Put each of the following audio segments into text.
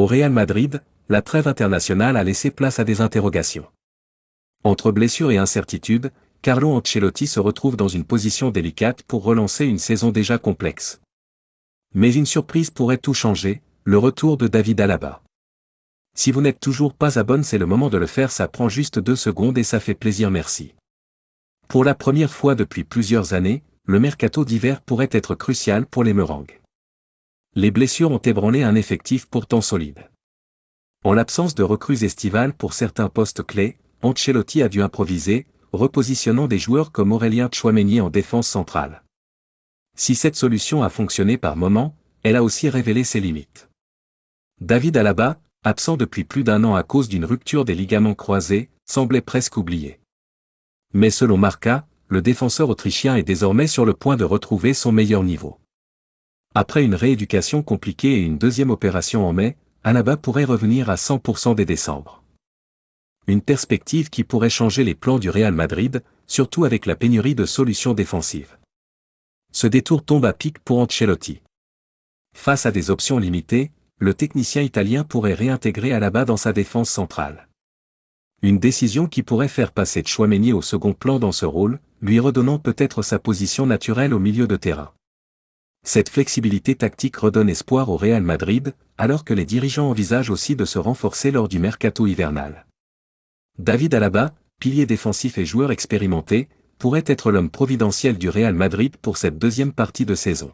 Au Real Madrid, la trêve internationale a laissé place à des interrogations. Entre blessures et incertitudes, Carlo Ancelotti se retrouve dans une position délicate pour relancer une saison déjà complexe. Mais une surprise pourrait tout changer, le retour de David Alaba. Si vous n'êtes toujours pas abonné, c'est le moment de le faire, ça prend juste 2 secondes et ça fait plaisir, merci. Pour la première fois depuis plusieurs années, le mercato d'hiver pourrait être crucial pour les Merengues. Les blessures ont ébranlé un effectif pourtant solide. En l'absence de recrues estivales pour certains postes clés, Ancelotti a dû improviser, repositionnant des joueurs comme Aurélien Tchouaméni en défense centrale. Si cette solution a fonctionné par moments, elle a aussi révélé ses limites. David Alaba, absent depuis plus d'1 an à cause d'une rupture des ligaments croisés, semblait presque oublié. Mais selon Marca, le défenseur autrichien est désormais sur le point de retrouver son meilleur niveau. Après une rééducation compliquée et une deuxième opération en mai, Alaba pourrait revenir à 100% dès décembre. Une perspective qui pourrait changer les plans du Real Madrid, surtout avec la pénurie de solutions défensives. Ce détour tombe à pic pour Ancelotti. Face à des options limitées, le technicien italien pourrait réintégrer Alaba dans sa défense centrale. Une décision qui pourrait faire passer Tchouaméni au second plan dans ce rôle, lui redonnant peut-être sa position naturelle au milieu de terrain. Cette flexibilité tactique redonne espoir au Real Madrid, alors que les dirigeants envisagent aussi de se renforcer lors du mercato hivernal. David Alaba, pilier défensif et joueur expérimenté, pourrait être l'homme providentiel du Real Madrid pour cette deuxième partie de saison.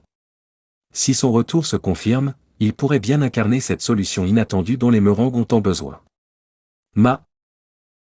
Si son retour se confirme, il pourrait bien incarner cette solution inattendue dont les Merengues ont tant besoin.